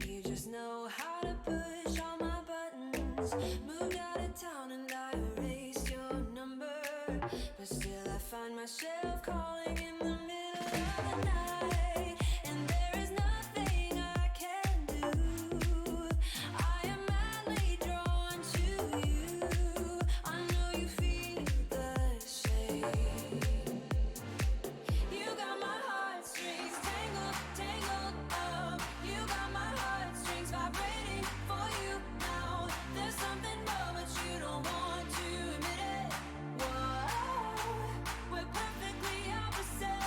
You just know how to push all my buttons. Moved out of town and I erased your number, but still I find myself calling in the middle of the night, and there is nothing I can do. I am madly drawn to you. I know you feel the same. You got my heartstrings tangled, tangled up. You got my heartstrings vibrating for you now. There's something more, but you don't want to admit it. Whoa, we're perfectly opposite.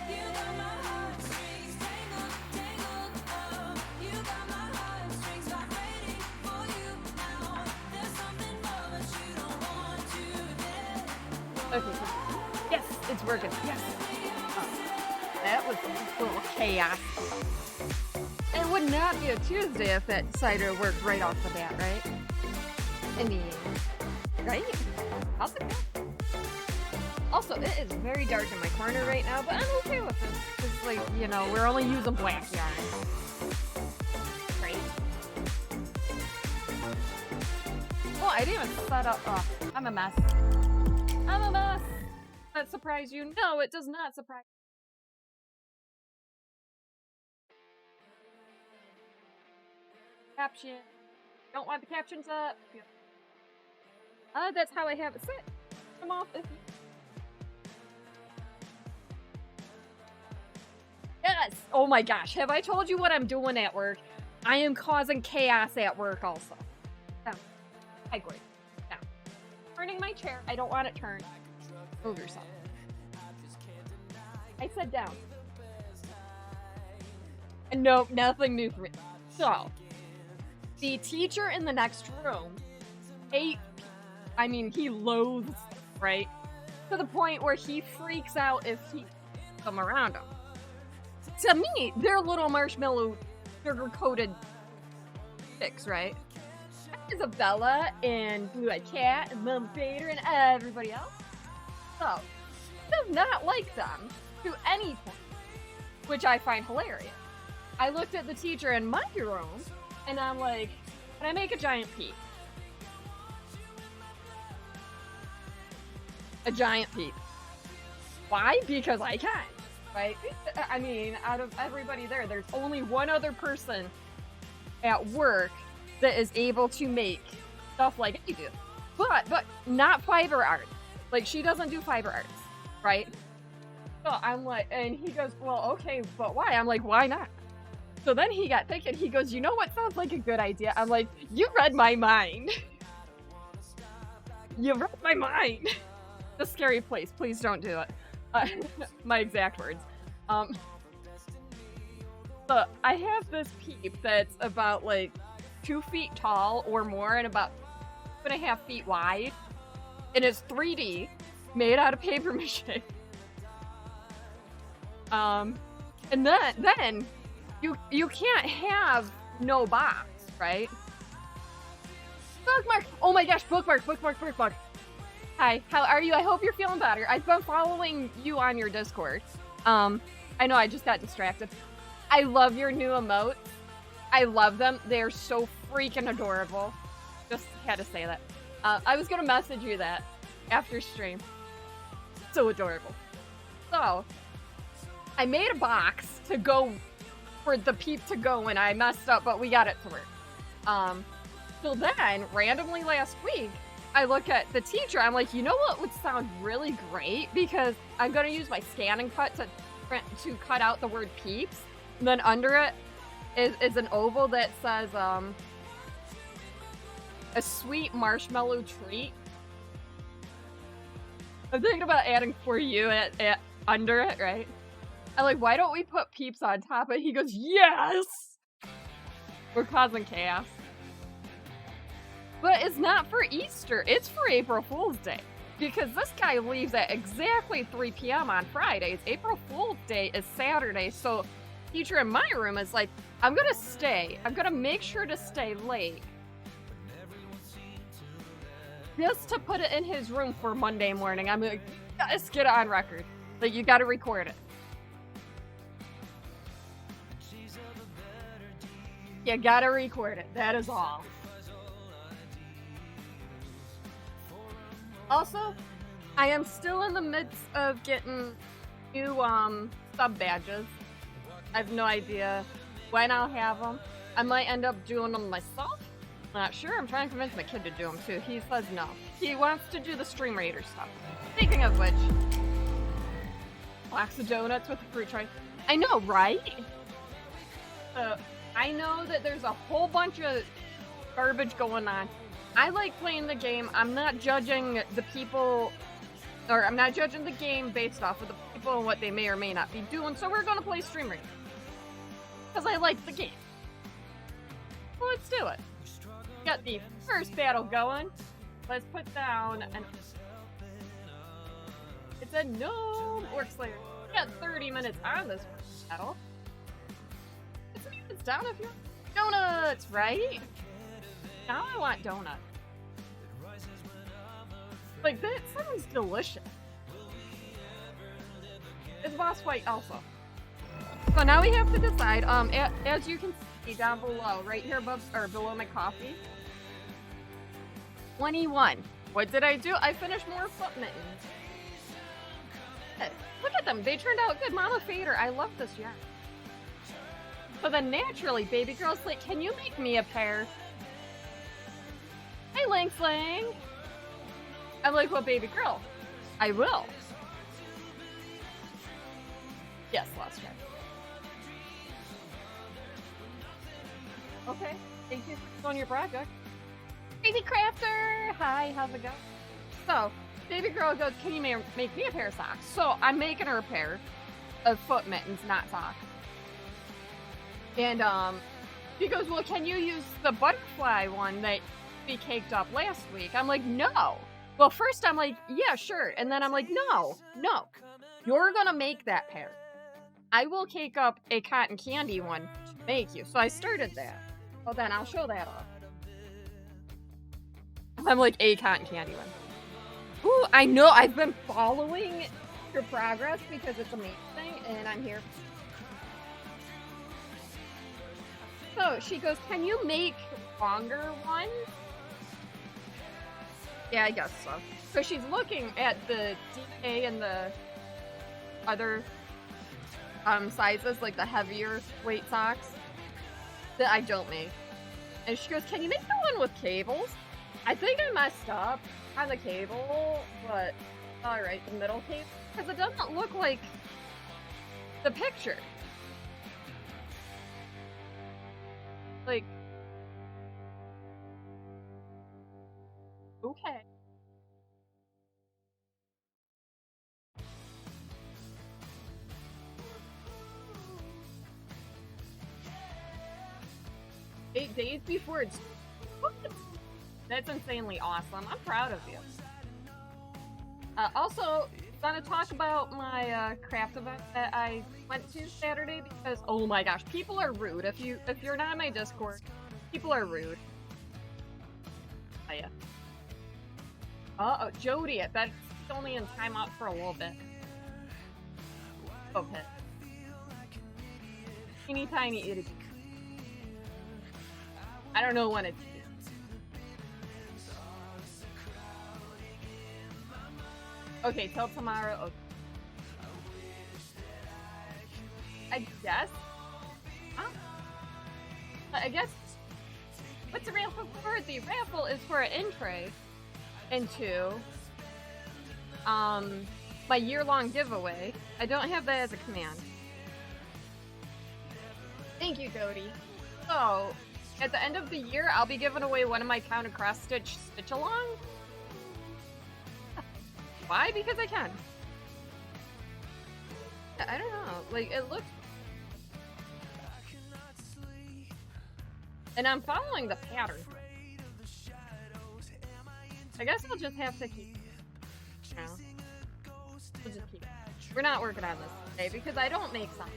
You got my heartstrings tangled, tangled up. You got my heartstrings vibrating for you now. There's something more, but you don't want to admit it. Okay. Yes, it's working. Yes. That was a little chaos. It would not be a Tuesday if that cider worked right off the bat, right? I mean, right? How's it go? Also, it is very dark in my corner right now, but I'm okay with it. It's like, you know, we're only using black yarn. Right? Oh, I didn't even set up. Oh, I'm a mess. I'm a mess. Does that surprise you? No, it does not surprise you. Caption. Don't want the captions up. That's how I have it set. Come off if you... Yes! Oh my gosh, have I told you what I'm doing at work? I am causing chaos at work also. Down. Hi, Gordon. Down. Turning my chair. I don't want it turned. Move yourself. I said down. Nope, nothing new for me. So, the teacher in the next room he loathes, right? To the point where he freaks out if he come around him. To me, they're little marshmallow sugar-coated chicks, right? Isabella and Blue-Eyed Cat and Mom Vader and everybody else. So, does not like them to any point, which I find hilarious. I looked at the teacher in my room, and I'm like, can I make a giant peep? A giant peep. Why? Because I can, right? I mean, out of everybody there, there's only one other person at work that is able to make stuff like I do. But not fiber art. Like, she doesn't do fiber arts, right? So I'm like, and he goes, well, okay, but why? I'm like, why not? So then he got thinking, he goes, you know what sounds like a good idea? I'm like, you read my mind. You read my mind. The scary place, please don't do it. My exact words. So I have this peep that's about like 2 feet tall or more and about 2.5 feet wide. And it's 3D, made out of paper mache. And then you can't have no box, right? Bookmark! Oh my gosh, bookmark. Hi, how are you? I hope you're feeling better. I've been following you on your Discord. I know I just got distracted. I love your new emotes. I love them. They're so freaking adorable. Just had to say that. I was gonna message you that after stream. So adorable. So, I made a box to go for the peep to go when I messed up, but we got it to work. So then, randomly last week, I look at the teacher, I'm like, you know what would sound really great? Because I'm gonna use my scanning cut to cut out the word peeps. And then under it is an oval that says, a sweet marshmallow treat. I'm thinking about adding for you at under it, right? I'm like, why don't we put peeps on top? And he goes, yes! We're causing chaos. But it's not for Easter, it's for April Fool's Day. Because this guy leaves at exactly 3 p.m. on Fridays. April Fool's Day is Saturday, so teacher in my room is like, I'm gonna stay. I'm gonna make sure to stay late. Just to put it in his room for Monday morning. I'm like, let's get it on record. Like, you gotta record it. You gotta record it. That is all. Also, I am still in the midst of getting new sub badges. I have no idea when I'll have them. I might end up doing them myself. Not sure. I'm trying to convince my kid to do them too. He says no. He wants to do the Stream Raider stuff. Speaking of which, box of donuts with a fruit tray. I know, right? I know that there's a whole bunch of garbage going on. I like playing the game. I'm not judging the people, or I'm not judging the game based off of the people and what they may or may not be doing, so we're gonna play Stream Raider. Because I like the game. Well, let's do it. Got the first battle going. Let's put down an... It's a gnome orc slayer. We got 30 minutes on this battle. It's down if you want donuts, right? Now I want donuts. Like, that sounds delicious. It's boss fight also. So now we have to decide, as you can see down below, right here above, or below my coffee. 21. What did I do? I finished more foot mittens. Look at them. They turned out good. Mama Fader, I love this yarn. So then naturally, baby girl's like, can you make me a pair? Hey, Linksling. I'm like, well, baby girl, I will. Yes, last try. Okay, thank you for on your project. Crazy Crafter! Hi, how's it going? So, baby girl goes, can you make me a pair of socks? So, I'm making her a pair of foot mittens, not socks. And, she goes, well, can you use the butterfly one that we caked up last week? I'm like, no. Well, first I'm like, yeah, sure. And then I'm like, no. You're gonna make that pair. I will cake up a cotton candy one to make you. So I started that. Well, then I'll show that off. I'm like, a cotton candy one. Ooh, I know. I've been following your progress because it's amazing, and I'm here. So she goes, can you make longer ones? Yeah, I guess so. So she's looking at the DA and the other sizes, like the heavier weight socks that I don't make. And she goes, can you make the one with cables? I think I messed up on the cable, but alright, the middle cable. Because it doesn't look like the picture. Like, okay. Eight days before it's... What? That's insanely awesome. I'm proud of you. Also, gonna talk about my craft event that I went to Saturday because, oh my gosh, people are rude. If you're not in my Discord, people are rude. Oh yeah. Uh-oh, Jody, I bet it's only in timeout for a little bit. Okay. Teeny tiny itty. I don't know when it's. Okay, till tomorrow. Okay. I guess. Huh? I guess. What's the raffle for? The raffle is for an entry into my year-long giveaway. I don't have that as a command. Thank you, Cody. So, at the end of the year, I'll be giving away one of my counter cross-stitch stitch-along. Why? Because I can. I don't know. Like, it looks... And I'm following the pattern. I guess I'll just have to keep... No. We'll just keep... We're not working on this today because I don't make something.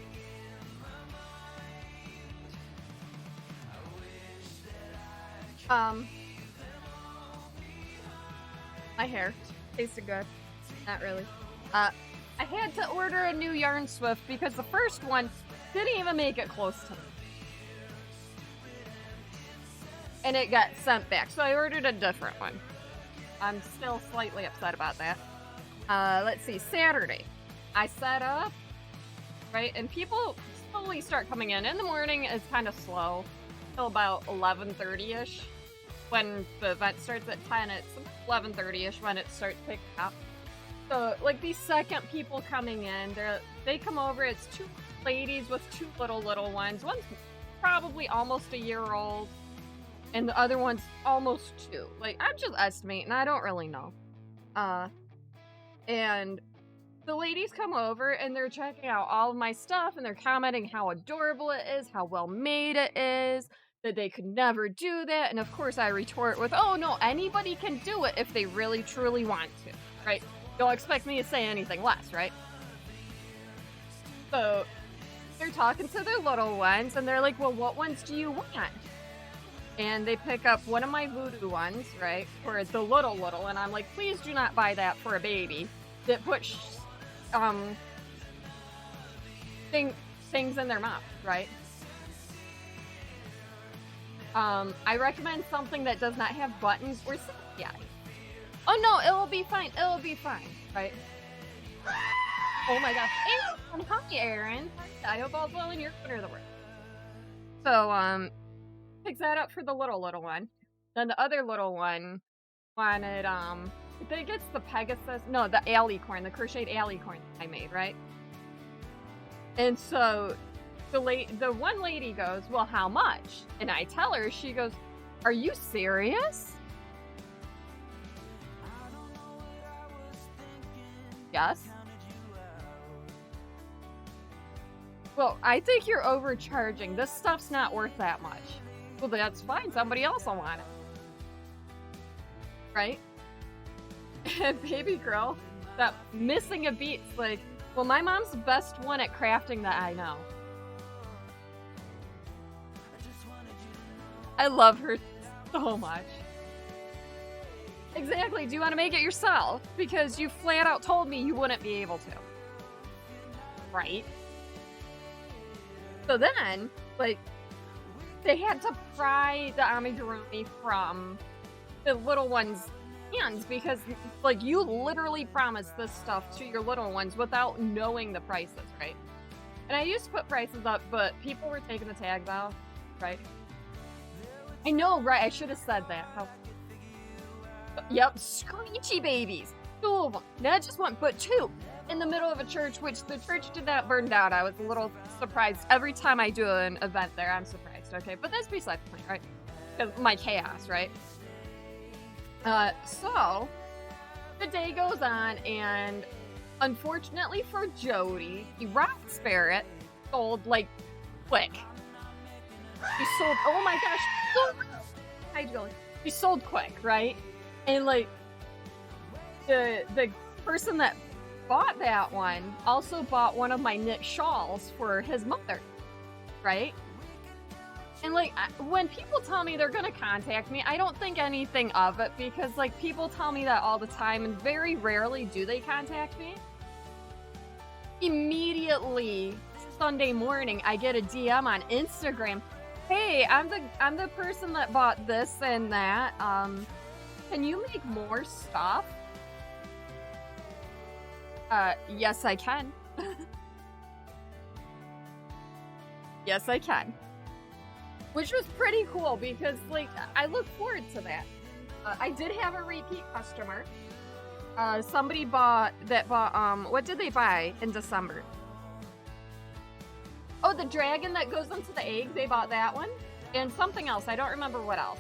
My hair tasted good. Not really. I had to order a new yarn swift because the first one didn't even make it close to me. and it got sent back. So I ordered a different one. I'm still slightly upset about that. Let's see, Saturday. I set up, right? And people slowly start coming in. In the morning is kind of slow, till about 11:30-ish. When the event starts at 10, it's 11:30-ish when it starts picking up. So, like, these second people coming in, they come over. It's two ladies with two little ones. One's probably almost a year old, and the other one's almost 2. Like, I'm just estimating. I don't really know. And the ladies come over, and they're checking out all of my stuff, and they're commenting how adorable it is, how well made it is, that they could never do that. And of course I retort with, oh no, anybody can do it if they really truly want to, right? Don't expect me to say anything less, right? So they're talking to their little ones, and they're like, well, what ones do you want? And they pick up one of my voodoo ones, right, for the little, and I'm like, please do not buy that for a baby that puts things in their mouth, right? I recommend something that does not have buttons or yeah. Oh no, it'll be fine, right? Oh my gosh. And hi, Aaron. I hope all's well in your corner of the world. So, picks that up for the little one. Then the other little one wanted, I think it's the Pegasus, no, the alicorn, the crocheted alicorn I made, right? And so, the one lady goes, well, how much? And I tell her, she goes, are you serious? Yes. Well, I think you're overcharging. This stuff's not worth that much. Well, that's fine. Somebody else will want it. Right? And baby girl, that missing a beat's like, well, my mom's the best one at crafting that I know. I love her so much. Exactly. Do you want to make it yourself? Because you flat out told me you wouldn't be able to. Right? So then, like, they had to pry the amigurumi from the little one's hands because, like, you literally promised this stuff to your little ones without knowing the prices, right? And I used to put prices up, but people were taking the tags off, right? I know, right? I should have said that. Yep, screechy babies. 2 of them. Not just 1, but 2. In the middle of a church, which the church did not burn down. I was a little surprised. Every time I do an event there, I'm surprised, okay? But that's beside the point, right? Because my chaos, right? So, the day goes on, and unfortunately for Jody, the rock spirit sold, like, quick. He sold, oh my gosh. Hi, Jody. He sold quick, right? And, like, the person that bought that one also bought one of my knit shawls for his mother, right? And, like, when people tell me they're gonna contact me, I don't think anything of it because, like, people tell me that all the time and very rarely do they contact me. Immediately, Sunday morning, I get a DM on Instagram. Hey, I'm the person that bought this and that. Can you make more stuff? Yes, I can. Yes, I can. Which was pretty cool because, like, I look forward to that. I did have a repeat customer. Somebody bought, what did they buy in December? Oh, the dragon that goes into the egg, they bought that one. And something else, I don't remember what else.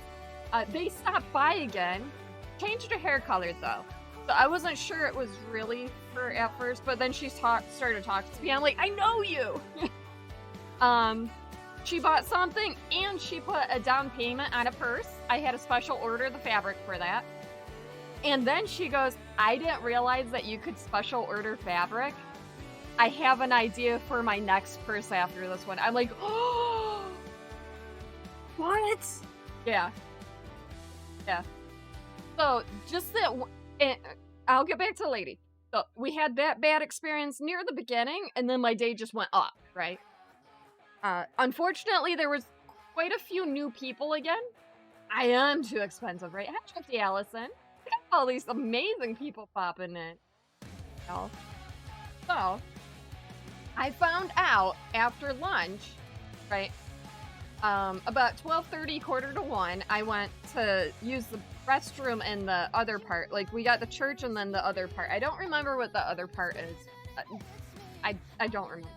They stopped by again, changed her hair color though. So I wasn't sure it was really her at first, but then she started talking to me. I'm like, I know you! She bought something and she put a down payment on a purse. I had a special order the fabric for that. And then she goes, I didn't realize that you could special order fabric. I have an idea for my next purse after this one. I'm like, oh, what? Yeah. Yeah. So, just that, I'll get back to the lady. So, we had that bad experience near the beginning, and then my day just went up, right? Unfortunately, there was quite a few new people again. I am too expensive, right? Hi, Trusty Allison. Look at all these amazing people popping in. So, I found out after lunch, right? About 12:30, quarter to 1, I went to use the restroom in the other part. Like, we got the church and then the other part. I don't remember what the other part is. I don't remember.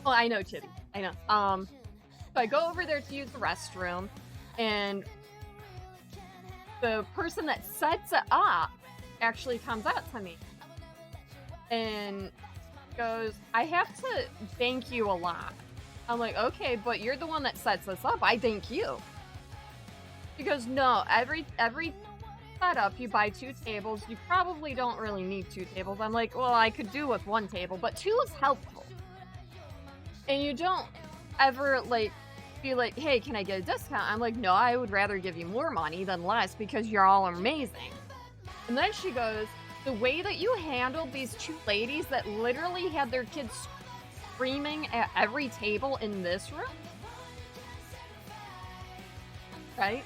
Well, I know, Chitty. I know. So I go over there to use the restroom, and the person that sets it up actually comes up to me and goes, I have to thank you a lot. I'm like, okay, but you're the one that sets this up. I thank you. She goes, no, every setup, you buy 2 tables. You probably don't really need 2 tables. I'm like, well, I could do with 1 table, but 2 is helpful. And you don't ever, like, be like, hey, can I get a discount? I'm like, no, I would rather give you more money than less because you're all amazing. And then she goes, the way that you handled these 2 ladies that literally had their kids screaming at every table in this room, right,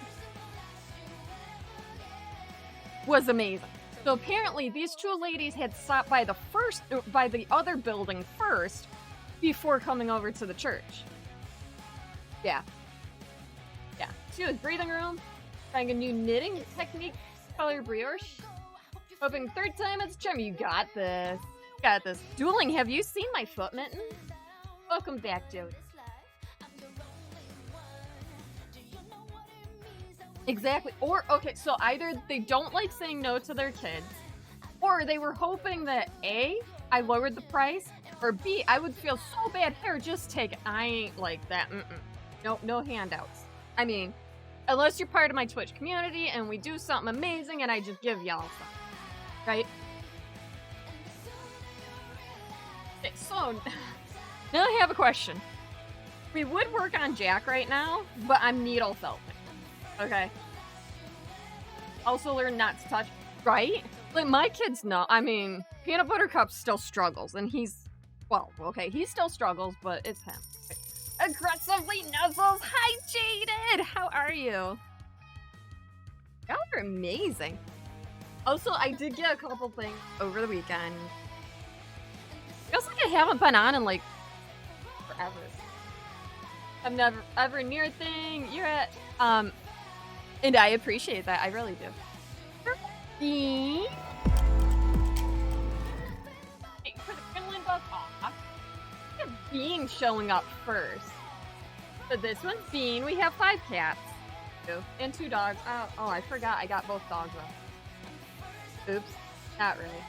was amazing. So apparently these 2 ladies had stopped by the other building first before coming over to the church. Yeah. She was breathing room, trying a new knitting technique, color brioche. Hoping 3rd time it's a charm. You got this. Got this. Dueling, have you seen my foot mitten? Welcome back, Joey. Exactly. Or, okay, so either they don't like saying no to their kids, or they were hoping that A, I lowered the price, or B, I would feel so bad. Here, just take it. I ain't like that. No handouts. I mean, unless you're part of my Twitch community and we do something amazing and I just give y'all something. Right? Okay, so, now I have a question. We would work on Jack right now, but I'm needle felting. Okay. Also learn not to touch. Right? Like, my kids know. I mean, Peanut Buttercup still struggles, and he's... Well, okay, he still struggles, but it's him. Aggressively nuzzles! Hi, Jaded! How are you? Y'all are amazing. Also, I did get a couple things over the weekend. Feels like I haven't been on in, like, forever. I'm never ever near a thing. You're at, and I appreciate that. I really do. Bean. Hey, for the Finland bus off. We have Bean showing up first. So this one's Bean. We have 5 cats. And 2 dogs. Oh, I forgot I got both dogs up. Oops. Not really.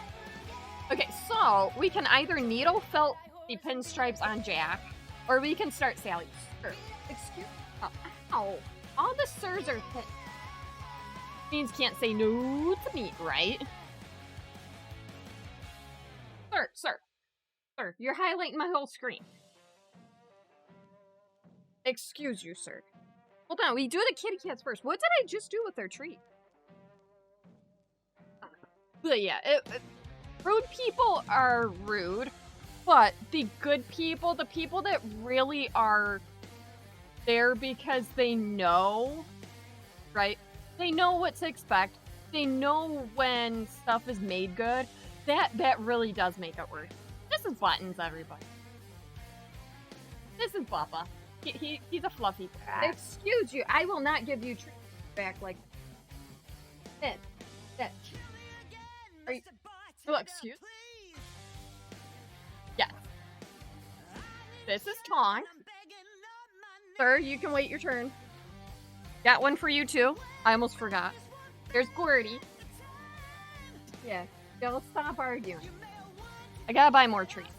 Okay, so we can either needle felt the pinstripes on Jack, or we can start Sally. Sir, excuse me. Ow. All the sirs are pin. Means can't say no to me, right? Sir, you're highlighting my whole screen. Excuse you, sir. Hold on, we do the kitty cats first. What did I just do with their treat? But yeah, rude people are rude, but the good people, the people that really are there because they know, right? They know what to expect. They know when stuff is made good. That really does make it work. This is Buttons, everybody. This is Bubba. He's a fluffy cat. Excuse you, I will not give you treats back like that. Are you... Oh, excuse? Yes. This is Tong. Sir, you can wait your turn. Got one for you, too. I almost forgot. There's Gordy. Yeah, y'all stop arguing. I gotta buy more treats.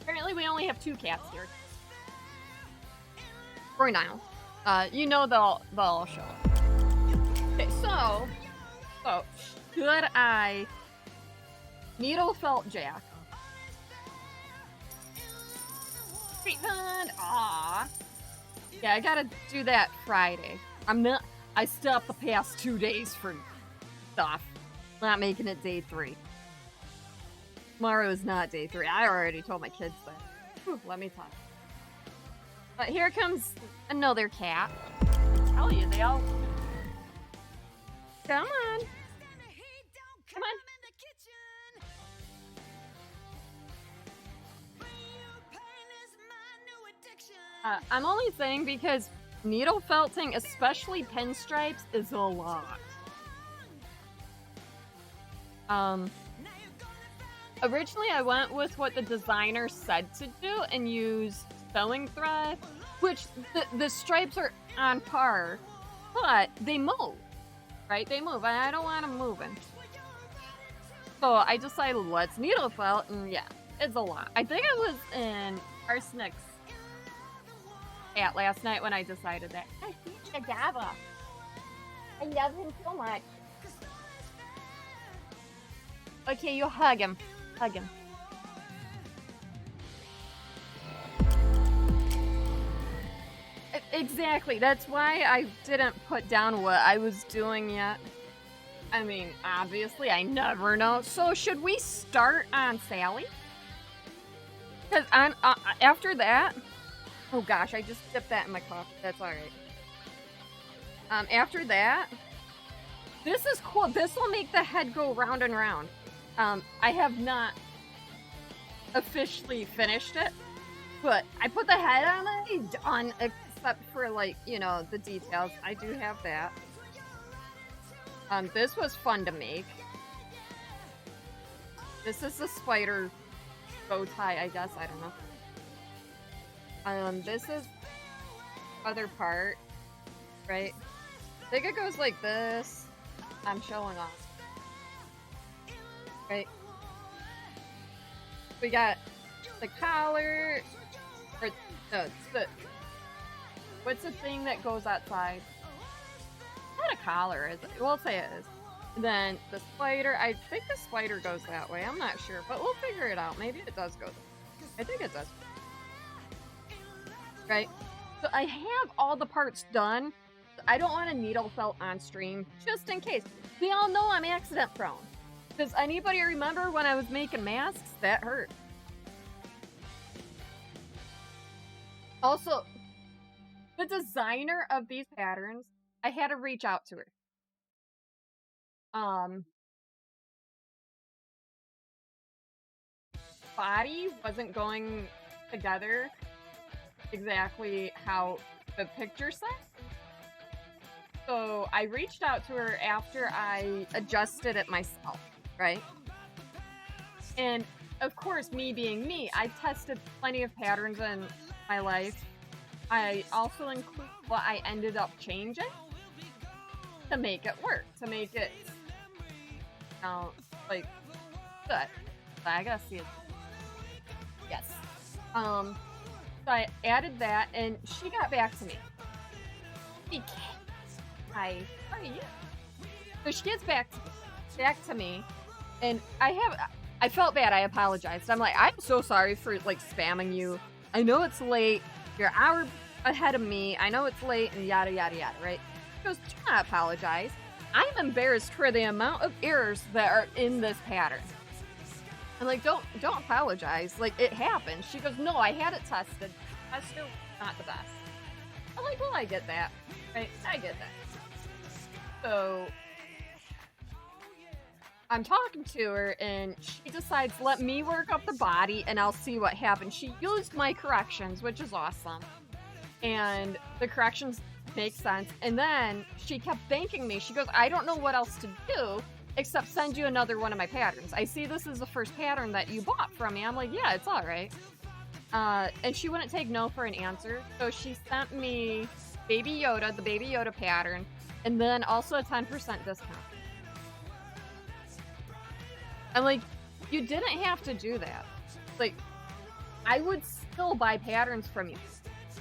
Apparently, we only have 2 cats here. For now. You know they'll all show up. Okay, so should I needle felt Jack? Treatment. Ah. Yeah, I gotta do that Friday. I stopped the past 2 days for stuff. Not making it day 3. Tomorrow is not day 3. I already told my kids that. Whew, let me talk. But here comes another cat. I tell you, they all... Come on. Come on. I'm only saying because needle felting, especially pinstripes, is a lot. Originally I went with what the designer said to do and use sewing thread, which the stripes are on par, but they move, right? They move, and I don't want them moving. So I decided, let's needle felt, and yeah, it's a lot. I think I was in Arsenic's cat last night when I decided that. I hate Agava. I love him so much. Okay, you hug him. Hug him. Exactly. That's why I didn't put down what I was doing yet. I mean, obviously, I never know. So, should we start on Sally? Because after that... Oh gosh, I just dipped that in my coffee. That's alright. After that... This is cool. This will make the head go round and round. I have not officially finished it, but I put the head on done, except for, like, you know, the details. I do have that. This was fun to make. This is the spider bow tie, I guess. I don't know. This is other part, right? I think it goes like this. I'm showing off. Right? We got the collar, or no, what's the thing that goes outside? Not a collar, is it? We'll say it is. And then the spider, I think the spider goes that way. I'm not sure, but we'll figure it out. Maybe it does go that way. I think it does. Right? So I have all the parts done. I don't want to needle felt on stream, just in case. We all know I'm accident prone. Does anybody remember when I was making masks? That hurt. Also, the designer of these patterns, I had to reach out to her. Body wasn't going together exactly how the picture said. So I reached out to her after I adjusted it myself, right? And of course, me being me, I tested plenty of patterns in my life. I also include what I ended up changing to make it work, to make it, like, good. So I gotta see it. Yes. So I added that, and she got back to me. Hi, how are you? So she gets back to me, and I felt bad. I apologized. I'm like, I'm so sorry for, like, spamming you. I know it's late. You're an hour ahead of me. I know it's late, and yada, yada, yada, right? She goes, do not apologize. I'm embarrassed for the amount of errors that are in this pattern. I'm like, don't apologize. Like, it happened. She goes, no, I had it tested. Tester, not the best. I'm like, well, I get that. Right? I get that. So I'm talking to her, and she decides, let me work up the body, and I'll see what happens. She used my corrections, which is awesome. And the corrections make sense. And then she kept thanking me. She goes, I don't know what else to do except send you another one of my patterns. I see this is the first pattern that you bought from me. I'm like, yeah, it's all right. And she wouldn't take no for an answer. So she sent me Baby Yoda, the Baby Yoda pattern, and then also a 10% discount. I'm like, you didn't have to do that. Like, I would still buy patterns from you.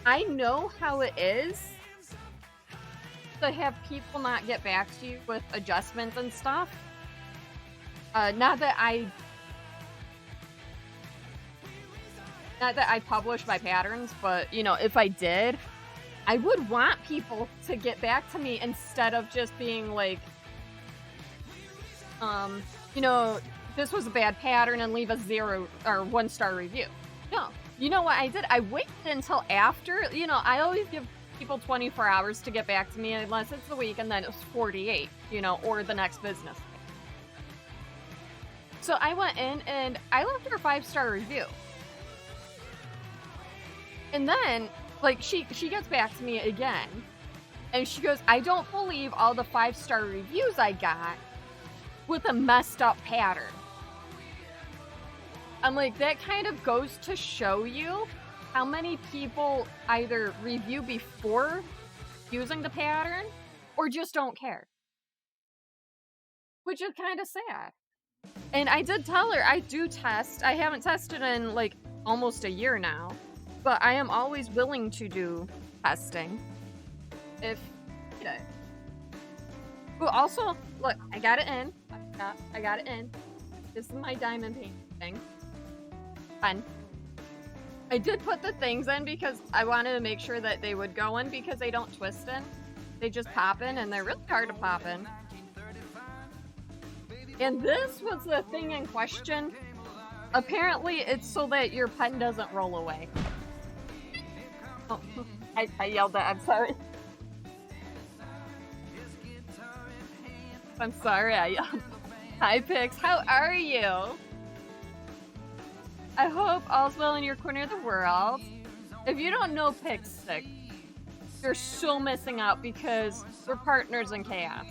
I know how it is to have people not get back to you with adjustments and stuff. Not that I publish my patterns, but, you know, if I did, I would want people to get back to me instead of just being like, you know, this was a bad pattern and leave a 0 or 1 star review. No, you know what I did? I waited until after, I always give people 24 hours to get back to me unless it's the week, and then it was 48, or the next business day. So I went in and I left her a 5-star review. And then, like, she gets back to me again, and she goes, I don't believe all the 5-star reviews I got with a messed up pattern. I'm like, that kind of goes to show you how many people either review before using the pattern or just don't care. Which is kind of sad. And I did tell her I do test. I haven't tested in like almost a year now, but I am always willing to do testing. If, Well, also, look, I got it in. I got it in. This is my diamond paint thing. Fun. I did put the things in because I wanted to make sure that they would go in because they don't twist in. They just pop in, and they're really hard to pop in. And this was the thing in question. Apparently, it's so that your pen doesn't roll away. Oh, I yelled that. I'm sorry. I'm sorry I yelled. Hi, Pix. How are you? I hope all's well in your corner of the world. If you don't know Pixstick, you're so missing out because we're partners in chaos.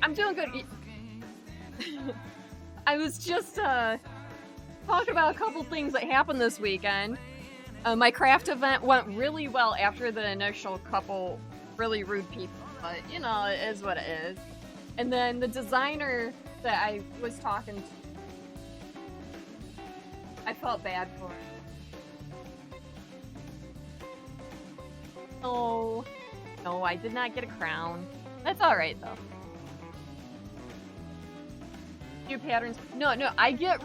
I'm doing good. I was just talking about a couple things that happened this weekend. My craft event went really well after the initial couple really rude people, but it is what it is. And then the designer that I was talking to, I felt bad for her. Oh, no, I did not get a crown. That's alright though. Few patterns. No, I get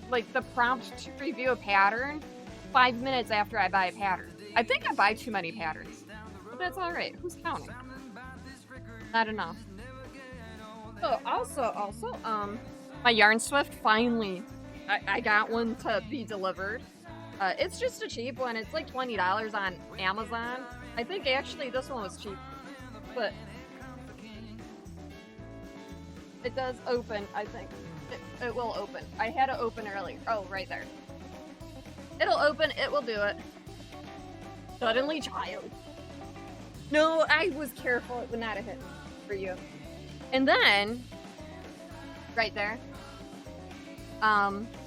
like the prompt to review a pattern 5 minutes after I buy a pattern. I think I buy too many patterns. But that's alright. Who's counting? Not enough. Oh, also, my Yarn Swift finally, I got one to be delivered. It's just a cheap one. It's like $20 on Amazon. I think actually this one was cheap, but it does open, I think. It will open. I had it open earlier. Oh, right there. It'll open. It will do it. Suddenly, child. No, I was careful. It would not have hit for you. And then, right there,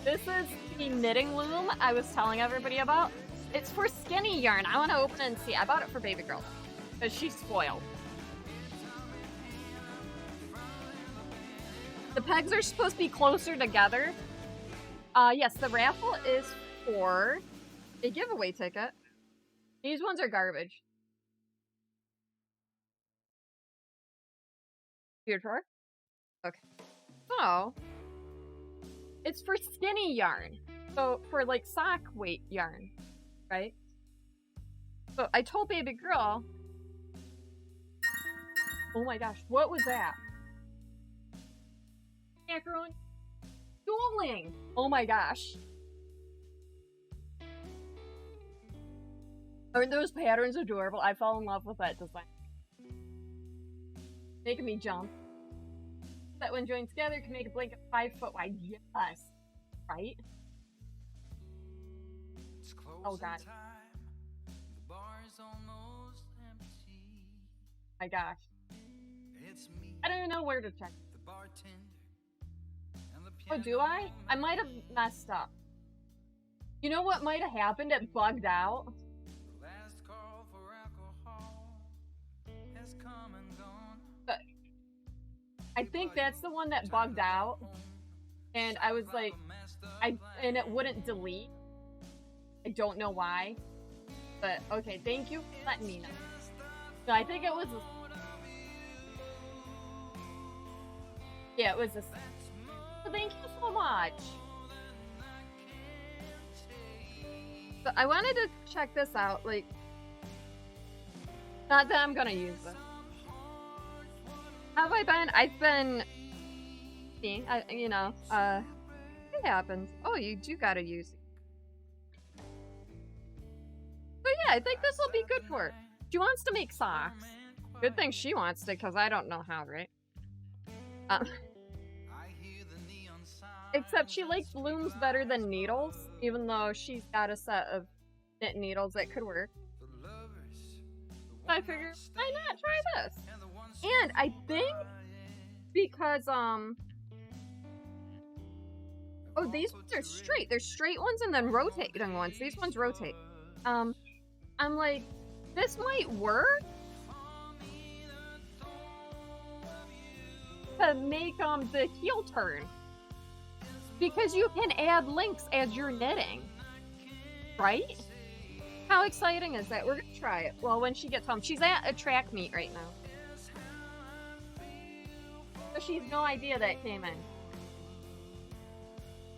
this is the knitting loom I was telling everybody about. It's for skinny yarn. I want to open it and see. I bought it for baby girl because she's spoiled. The pegs are supposed to be closer together. Yes, the raffle is for a giveaway ticket. These ones are garbage. Your drawer? Okay. So, it's for skinny yarn. So, for like sock weight yarn, right? So, I told baby girl. Oh my gosh, what was that? Macaroni. Dueling! Oh my gosh. Aren't those patterns adorable? I fell in love with that design. Making me jump. That when joined together can make a blanket 5 foot wide. Yes. Right? Oh god. My gosh. I don't even know where to check. Oh, do I? I might have messed up. You know what might have happened? It bugged out. But I think that's the one that bugged out. And I was like, and it wouldn't delete. I don't know why. But okay, thank you for letting me know. So I think it was yeah, it was a so thank you so much. So I wanted to check this out, like, not that I'm gonna use it. Have I been? I've been seeing, It happens. Oh, you do gotta use it. But yeah, I think this will be good for her. She wants to make socks. Good thing she wants to, because I don't know how, right? Except she likes looms better than needles, even though she's got a set of knit needles that could work. I figured, why not try this? And I think because, oh, these ones are straight. There's straight ones and then rotating ones. These ones rotate. I'm like, this might work to make, the heel turn. Because you can add links as you're knitting. Right? How exciting is that? We're gonna try it. Well, when she gets home. She's at a track meet right now. So she has no idea that came in.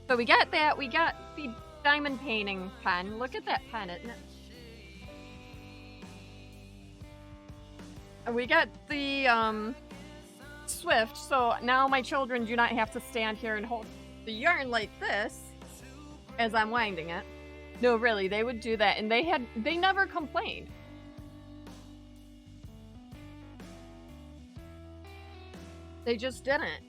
So we got that. We got the diamond painting pen. Look at that pen, isn't it? And we got the, Swift. So now my children do not have to stand here and hold the yarn like this as I'm winding it. No, really, they would do that, and they never complained. They just didn't.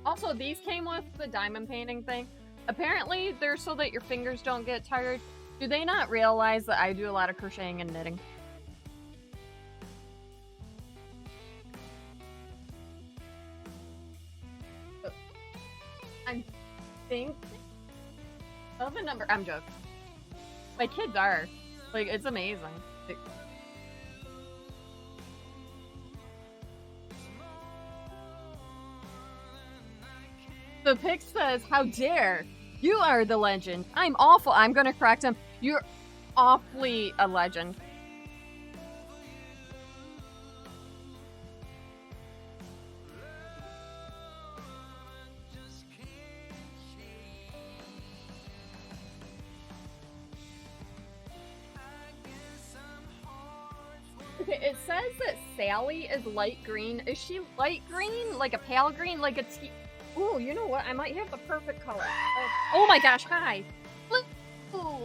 Also, these came with the diamond painting thing. Apparently, they're so that your fingers don't get tired. Do they not realize that I do a lot of crocheting and knitting? I'm thinking of a number. I'm joking. My kids are. Like, it's amazing. Like, the pic says, how dare! You are the legend. I'm awful. I'm gonna correct him. You're awfully a legend. Okay, it says that Sally is light green. Is she light green? Like a pale green? Like a tea? Ooh, you know what? I might have the perfect color. Oh my gosh, hi! Ooh.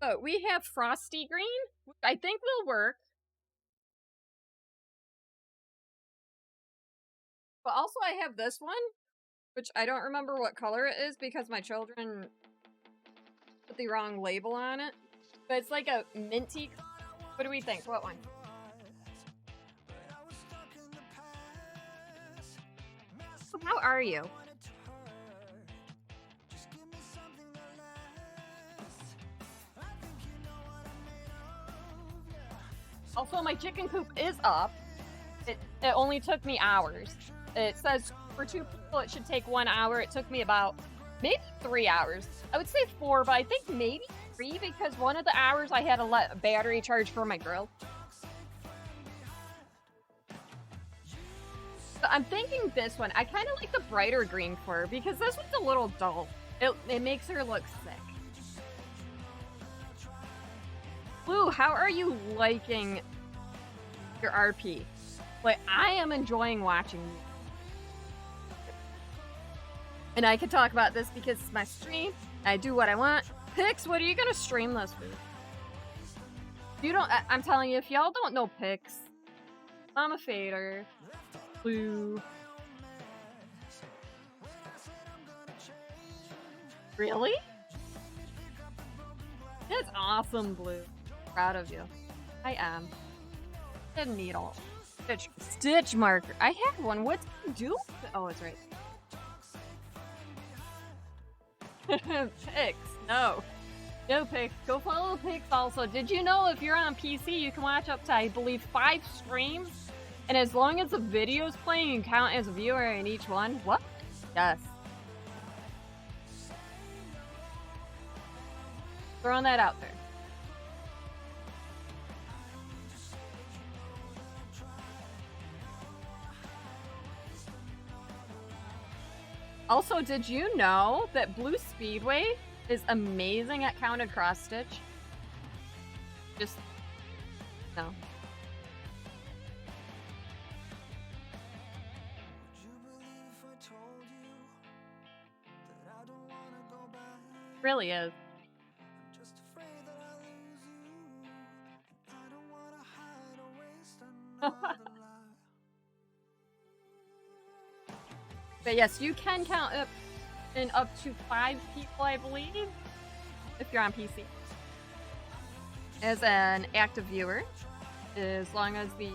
So we have frosty green, which I think will work. But also I have this one, which I don't remember what color it is because my children put the wrong label on it. But it's like a minty. What do we think? What one? How are you? Also, my chicken coop is up. It only took me hours. It says for 2 people it should take 1 hour. It took me about maybe 3 hours. I would say 4, but I think maybe 3 because one of the hours I had to let a battery charge for my grill. So I'm thinking this one. I kind of like the brighter green for her because this one's a little dull. It makes her look sick. Blue, how are you liking your RP? Like, I am enjoying watching you. And I can talk about this because it's my stream. I do what I want. Pix, what are you gonna stream this with? You don't. I'm telling you, if y'all don't know Pix, Mama Fader, Blue. Really? That's awesome, Blue. Proud of you. I am. A needle. Stitch marker. I have one. What's it do? Oh, it's right. Pix. No. No Pix. Go follow Pix also. Did you know if you're on PC, you can watch up to, I believe, 5 streams? And as long as the video's playing, you can count as a viewer in each one? What? Yes. Throwing that out there. Also, did you know that Blue Speedway is amazing at counted cross stitch? Just no. Really is. But yes, you can count up in up to 5 people, I believe, if you're on PC. As an active viewer, as long as the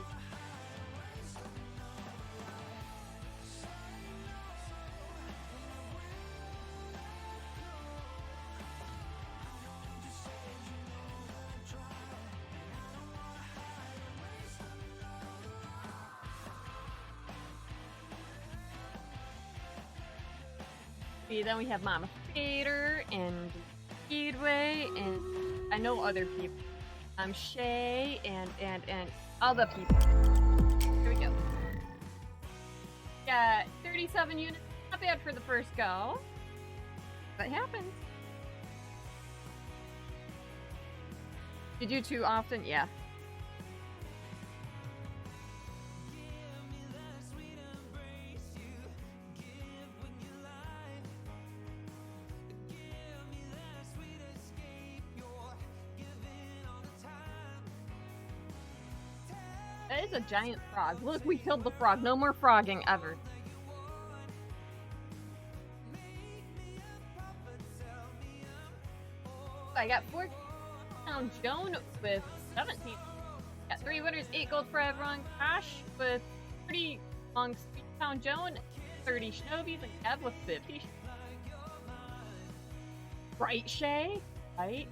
then we have Mama Skater and Speedway and I know other people. Shay and other people. Here we go. Got 37 units. Not bad for the first go. That happens. Did you too often? Yeah. That is a giant frog. Look, we killed the frog. No more frogging ever. I got 4 pound Joan with 17. Got 3 winners, 8 gold for everyone. Cash with 30 long speed pound Joan, 30 Shinobies, and Kev with 50. Right, Shay? Right?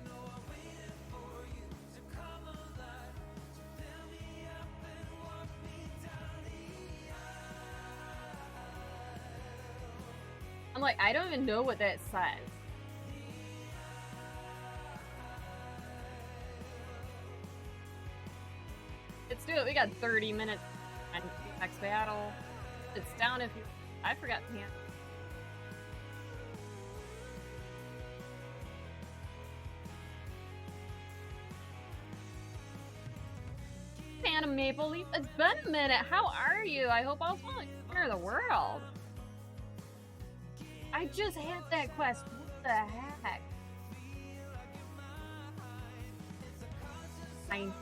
I'm like, I don't even know what that says. Let's do it. We got 30 minutes and next battle. It's down if you... I forgot to hand. Santa Maple Leaf, it's been a minute. How are you? I hope all's well in the world. I just had that quest. What the heck? Fine.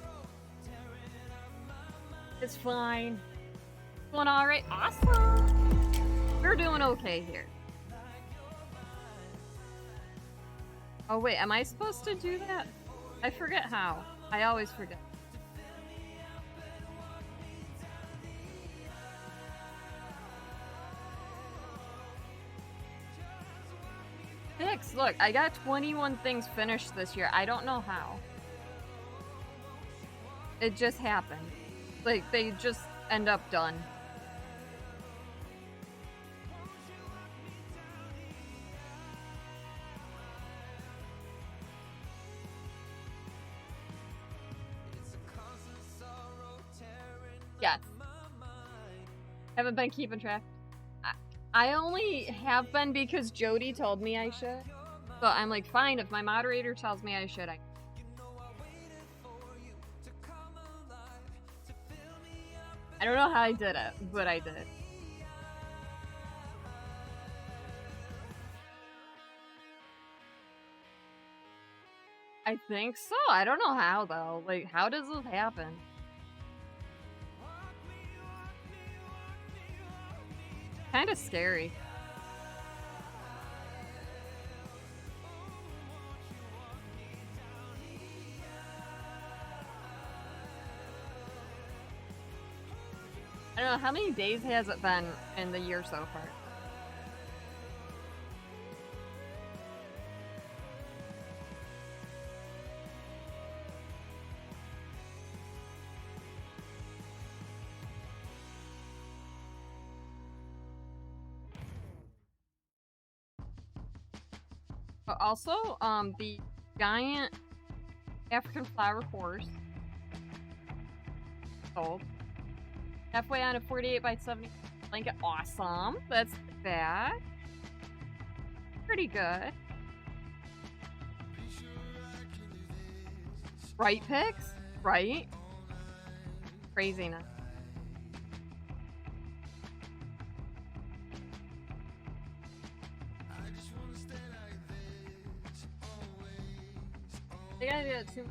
It's fine. Doing alright. Awesome. We're doing okay here. Oh wait, am I supposed to do that? I forget how. I always forget. Look, I got 21 things finished this year. I don't know how. It just happened. Like, they just end up done. Yes. Haven't been keeping track. I only have been because Jody told me I should. So I'm like, fine, if my moderator tells me I should, I don't know how I did it, but I did. I think so. I don't know how, though. Like, how does this happen? Kind of scary. I don't know, how many days has it been in the year so far? But also, the giant African flower horse sold. Halfway on a 48 by 70 blanket. Awesome. That's bad. Pretty good. Right, Pix? Right? Craziness. I gotta do it too.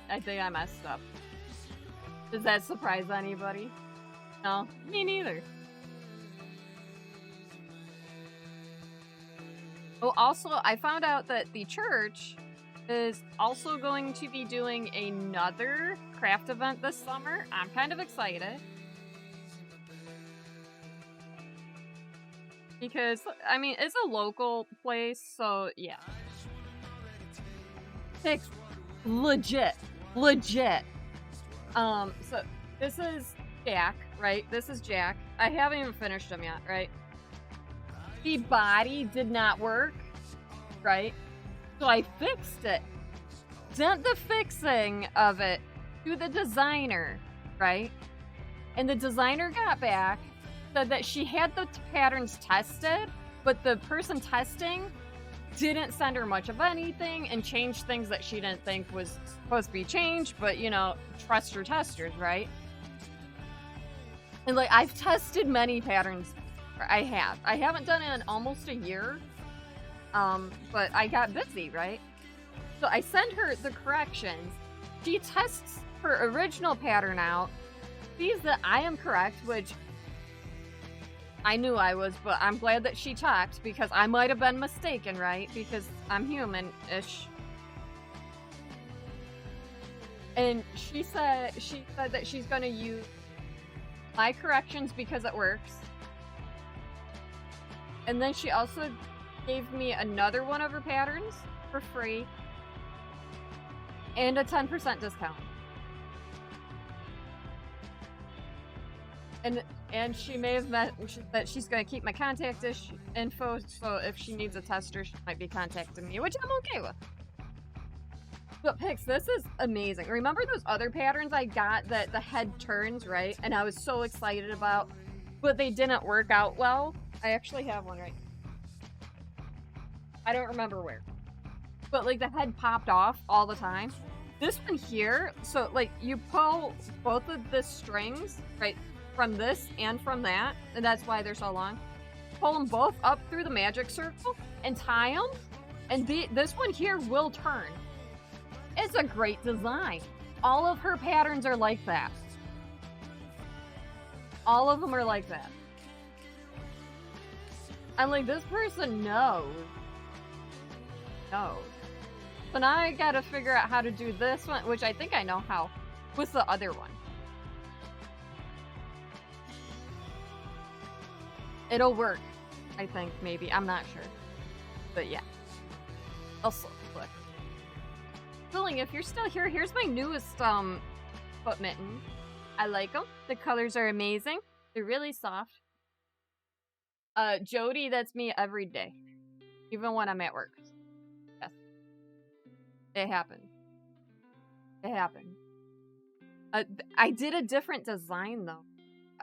I think I messed up. Does that surprise anybody? No, me neither. Oh, also, I found out that the church is also going to be doing another craft event this summer. I'm kind of excited. Because, I mean, it's a local place, so yeah. Six. Legit. So this is Jack, right? This is Jack. I haven't even finished him yet, right? The body did not work, right? So I fixed it. Sent the fixing of it to the designer, right? And the designer got back, said that she had the patterns tested, but the person testing didn't send her much of anything and changed things that she didn't think was supposed to be changed, but you know, trust your testers, right? And like, I've tested many patterns. I haven't done it in almost a year, but I got busy, right? So I send her the corrections. She tests her original pattern out, sees that I am correct, which I knew I was, but I'm glad that she checked because I might have been mistaken, right? Because I'm human-ish. And she said that she's gonna use my corrections because it works. And then she also gave me another one of her patterns for free and a 10% discount. And she may have met that she's going to keep my contact info, so if she needs a tester, she might be contacting me, which I'm okay with. But Pix, this is amazing. Remember those other patterns I got that the head turns, right? And I was so excited about, but they didn't work out well? I actually have one right. I don't remember where. But like the head popped off all the time. This one here, so like you pull both of the strings, right? From this and from that, and that's why they're so long. Pull them both up through the magic circle and tie them, and this one here will turn. It's a great design. All of her patterns are like that. All of them are like that. I'm like, this person knows. So now I gotta figure out how to do this one, which I think I know how, with the other one. It'll work, I think, maybe. I'm not sure. But yeah. Also, look. Filling, if you're still here, here's my newest foot mitten. I like them. The colors are amazing. They're really soft. Jody, that's me every day. Even when I'm at work. Yes. It happened. It happened. I did a different design, though.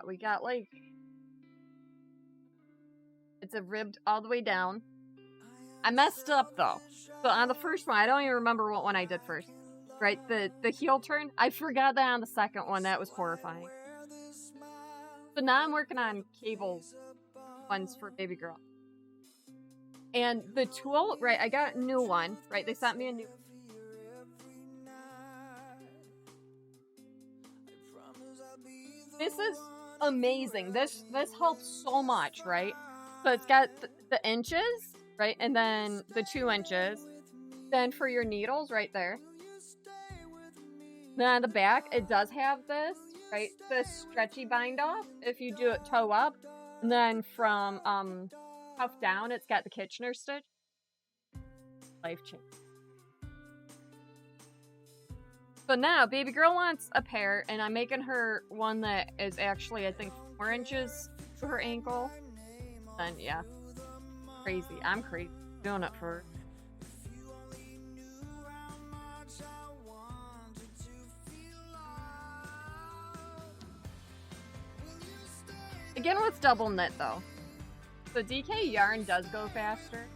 We got, like... It's a ribbed all the way down. I messed up, though. So on the first one, I don't even remember what one I did first. Right? The heel turn. I forgot that on the second one. That was horrifying. So now I'm working on cable ones for baby girl. And the tool, right, I got a new one. Right? They sent me a new one. This is amazing. This helps so much, right? So it's got the inches, right? And then the 2 inches. Then for your needles, right there. Then on the back, it does have this, right? This stretchy bind off if you do it toe up. And then from cuff down, it's got the Kitchener stitch. Life change. So now, baby girl wants a pair, and I'm making her one that is actually, I think, 4 inches to her ankle. Then, yeah. Crazy. I'm crazy. Doing it for her. Again with double knit, though. So DK yarn does go faster,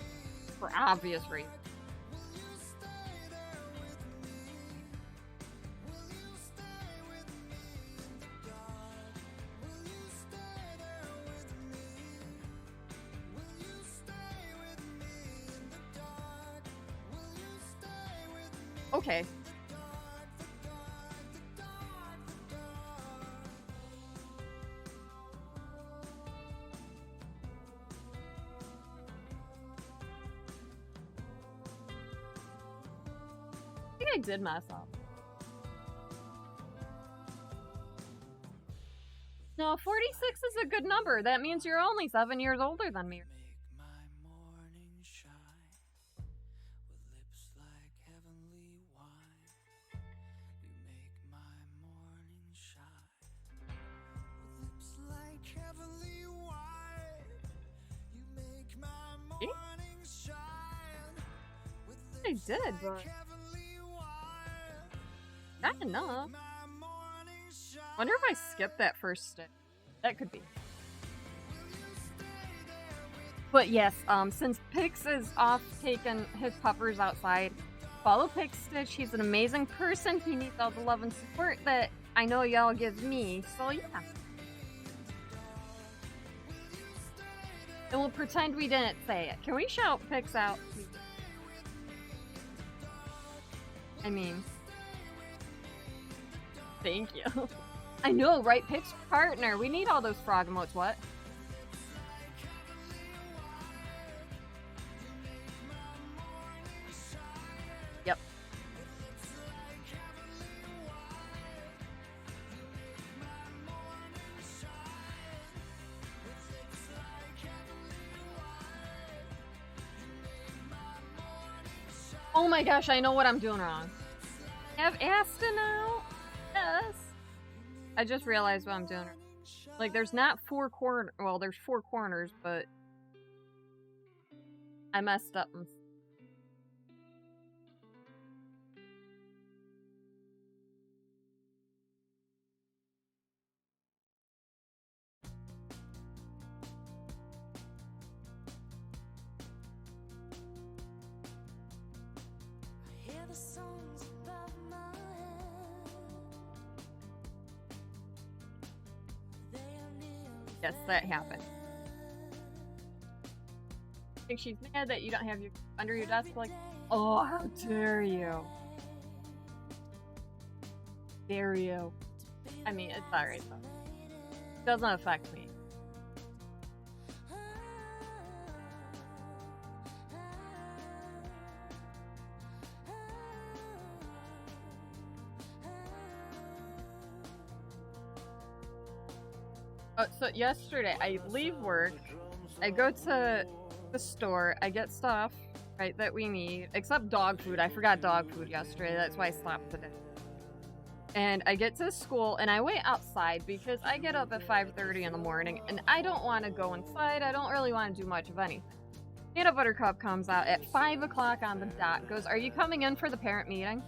for obvious reasons. Okay. I think I did mess up. No, 46 is a good number. That means you're only 7 years older than me. I did, but not enough. Wonder if I skipped that first stitch. That could be. But yes, since Pix is off taking his puppers outside, follow Pix Stitch. He's an amazing person. He needs all the love and support that I know y'all give me. So yeah. And we'll pretend we didn't say it. Can we shout Pix out, please? I mean, thank you. I know, right? Pix partner. We need all those frog emotes. What? Yep. Oh my gosh, I know what I'm doing wrong. Have Aston out? Yes. I just realized what I'm doing. Like, there's not 4 corners. Well, there's 4 corners, but I messed up. Yes, that happened. I think she's mad that you don't have your under your desk. Like, oh, how dare you? Dare you? I mean, it's alright though. It doesn't affect me. Oh, so yesterday I leave work, I go to the store, I get stuff, right, that we need, except dog food. I forgot dog food yesterday, that's why I slept today. And I get to school and I wait outside because I get up at 5:30 in the morning and I don't want to go inside. I don't really want to do much of anything. Peanut Buttercup comes out at 5 o'clock on the dot, goes, "Are you coming in for the parent meeting?"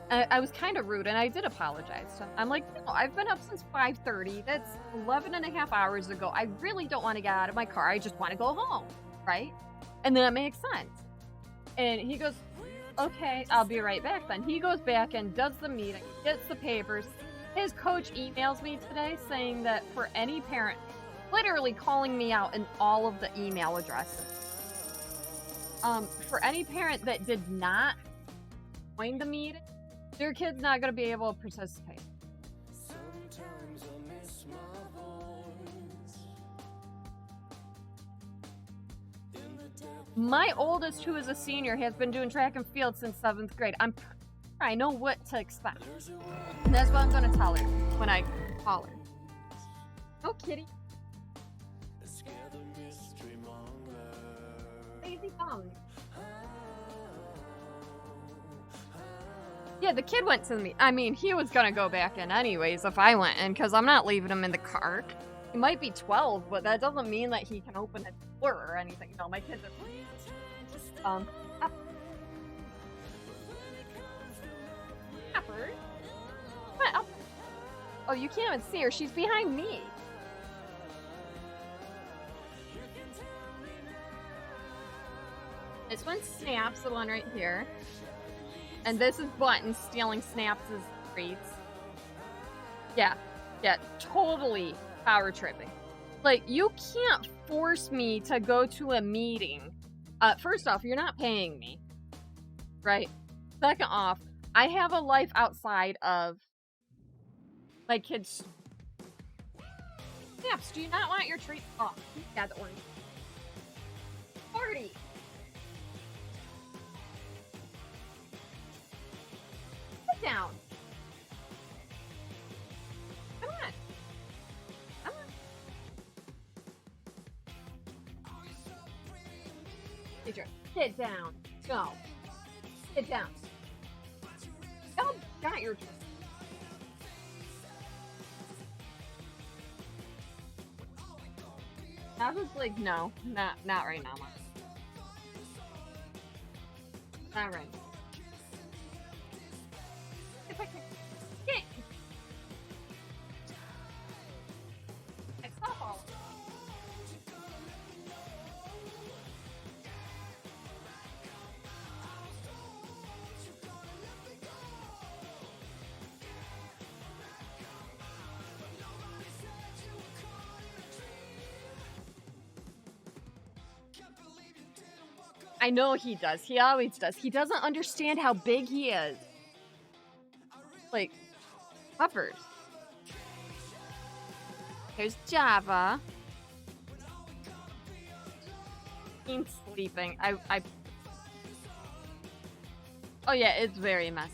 I was kind of rude, and I did apologize to him. I'm like, no, I've been up since 5:30. That's 11 and a half hours ago. I really don't want to get out of my car. I just want to go home, right? And then it makes sense. And he goes, okay, I'll be right back then. He goes back and does the meeting, gets the papers. His coach emails me today saying that for any parent, literally calling me out in all of the email addresses. For any parent that did not join the meeting, their kid's not going to be able to participate. My oldest, who is a senior, has been doing track and field since 7th grade. I know what to expect. And that's what I'm going to tell her when I call her. Oh, kitty. Crazy thumb. Yeah, the kid went to me. I mean, he was gonna go back in anyways if I went in, because I'm not leaving him in the car. He might be 12, but that doesn't mean that he can open a door or anything. No, my kids are up. Pepper? What up? Oh, you can't even see her. She's behind me. This one Snaps, the one right here. And this is Button stealing Snaps' treats. Yeah, totally power tripping. Like, you can't force me to go to a meeting. First off, you're not paying me. Right? Second off, I have a life outside of my kids. Snaps, do you not want your treat? Oh, yeah, the orange. Party! Sit down. Come on. Come on. Teacher, sit down. Go. Sit down. Oh, got your treat. I was like, no, not right now, Mom. Not right now. If I can get stop all. I know he does. He always does. He doesn't understand how big he is. Like, puppers. There's Java. He's sleeping. Oh yeah, it's very messy.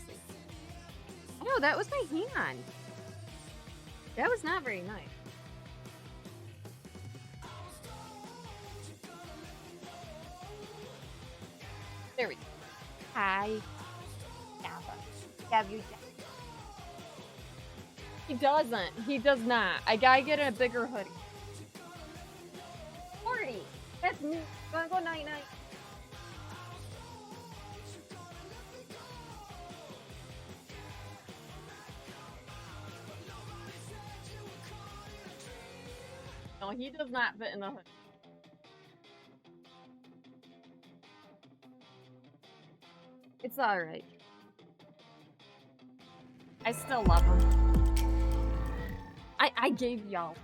No, that was my hand. That was not very nice. There we go. Hi. Java. Have you He doesn't. He does not. I gotta get a bigger hoodie. 40. That's me. Gonna go night night. No, he does not fit in the hoodie. It's alright. I still love him. I gave y'all.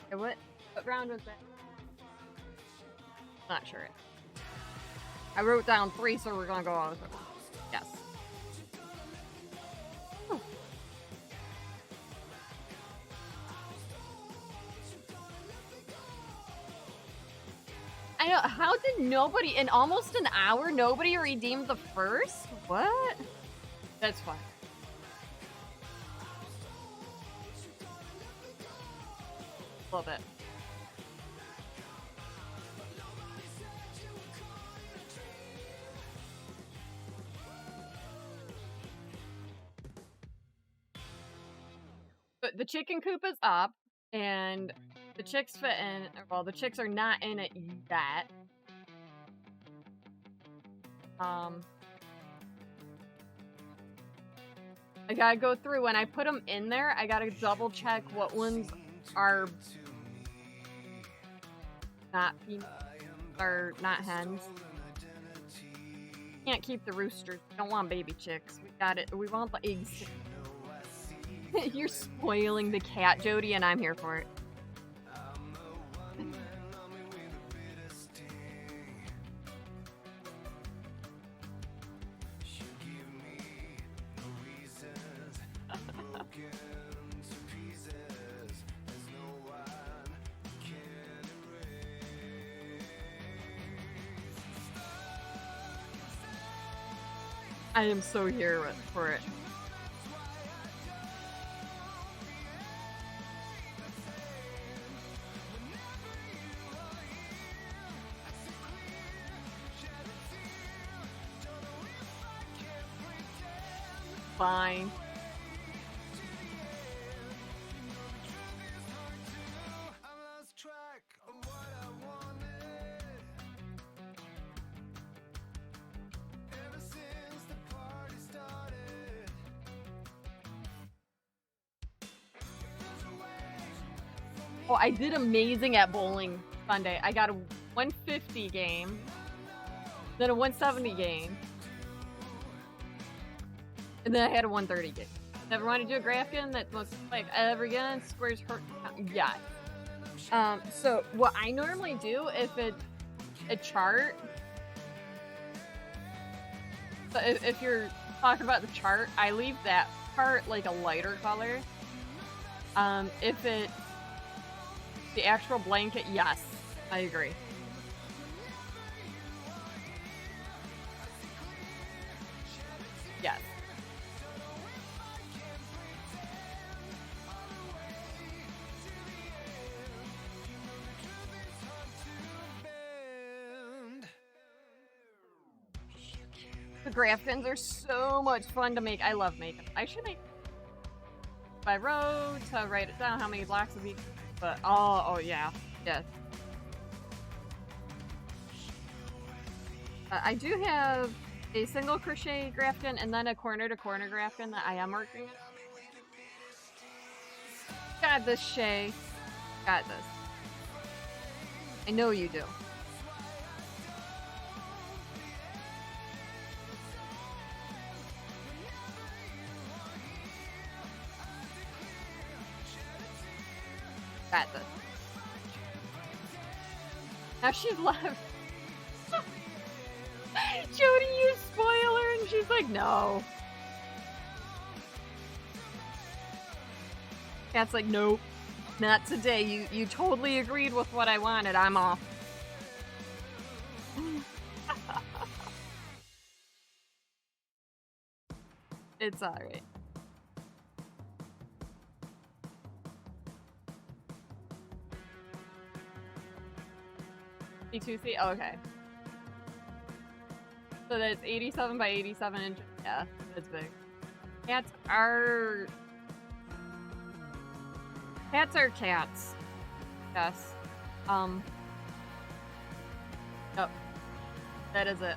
Okay, what round was that? Not sure. I wrote down 3, so we're gonna go on with it. Yes. I know, how did nobody, in almost an hour, nobody redeemed the first? What? That's fine. A little bit. But the chicken coop is up, and the chicks fit in. Well, the chicks are not in it yet. I gotta go through. When I put them in there, I gotta double check what ones are not female or not hens. Can't keep the roosters. We don't want baby chicks. We got it. We want the eggs. You're spoiling the cat, Jody, and I'm here for it. I am so here for it. fine. Oh, I did amazing at bowling Sunday. I got a 150 game, then a 170 game, and then I had a 130 game. Never want to do a graphic that looks like ever again. Squares hurt. Yeah. So what I normally do if it's a chart, so if you're talking about the chart, I leave that part like a lighter color. If it's the actual blanket, yes, I agree. Yes. The graphics are so much fun to make. I love making. I should make if I wrote to write it down how many blocks a week. But oh yeah, yes. I do have a single crochet grafton and then a corner to corner grafton that I am working on. Got this, Shay. Got this. I know you do. Got this. Now she's left. Jody, you spoiler, and she's like, no. Cat's like, nope, not today. You totally agreed with what I wanted. I'm off. It's alright. B2C? Oh, okay. So that's 87 by 87 inches. Yeah, that's big. Cats are cats. Yes. Oh. That is it.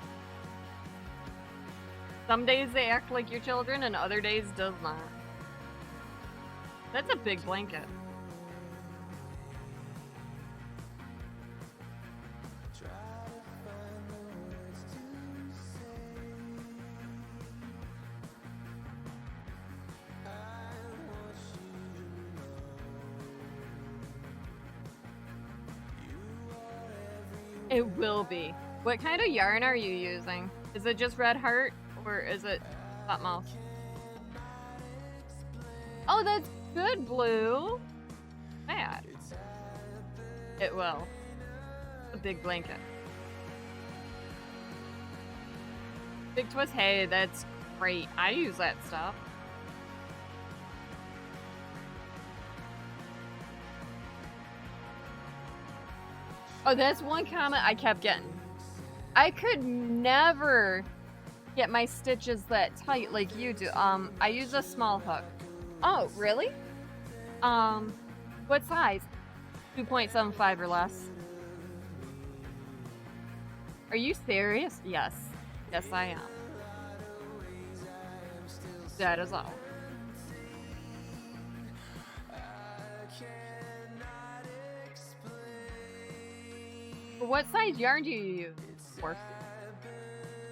Some days they act like your children and other days does not. That's a big blanket. It will be. What kind of yarn are you using? Is it just Red Heart or is it something else? Oh, that's good, Blue. That. It will. A big blanket. Big twist. Hey, that's great. I use that stuff. Oh, that's one comment I kept getting. I could never get my stitches that tight like you do. I use a small hook. Oh, really? What size? 2.75 or less. Are you serious? Yes. Yes, I am. That is all. What size yarn do you use?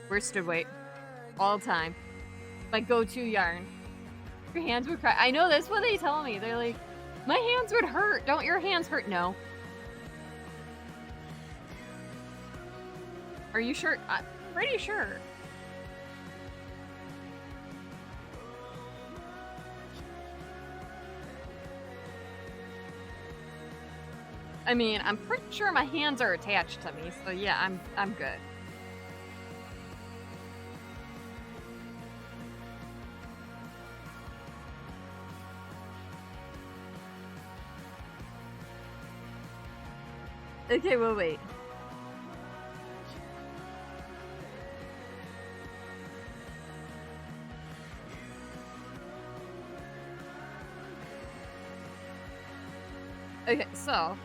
Worsted weight. All time. My go-to yarn. Your hands would cry. I know, that's what they tell me. They're like, my hands would hurt. Don't your hands hurt? No. Are you sure? I'm pretty sure. I mean, I'm pretty sure my hands are attached to me, so yeah, I'm good. Okay, we'll wait. Okay, so,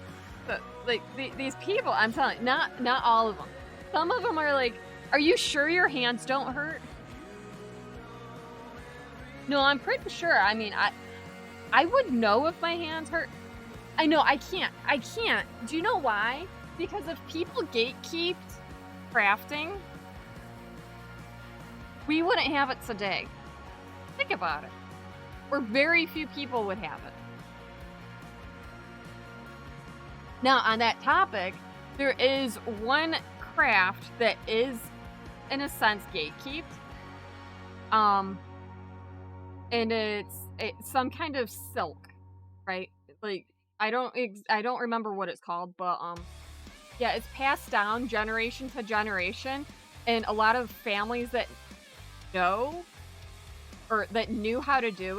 like these people, I'm telling you, not all of them. Some of them are like, "Are you sure your hands don't hurt?" No, I'm pretty sure. I mean, I would know if my hands hurt. I know I can't. I can't. Do you know why? Because if people gatekeeped crafting, we wouldn't have it today. Think about it. Or very few people would have it. Now, on that topic, there is one craft that is, in a sense, gatekeeped. And it's some kind of silk, right? Like I don't remember what it's called, but yeah, it's passed down generation to generation, and a lot of families that know or that knew how to do it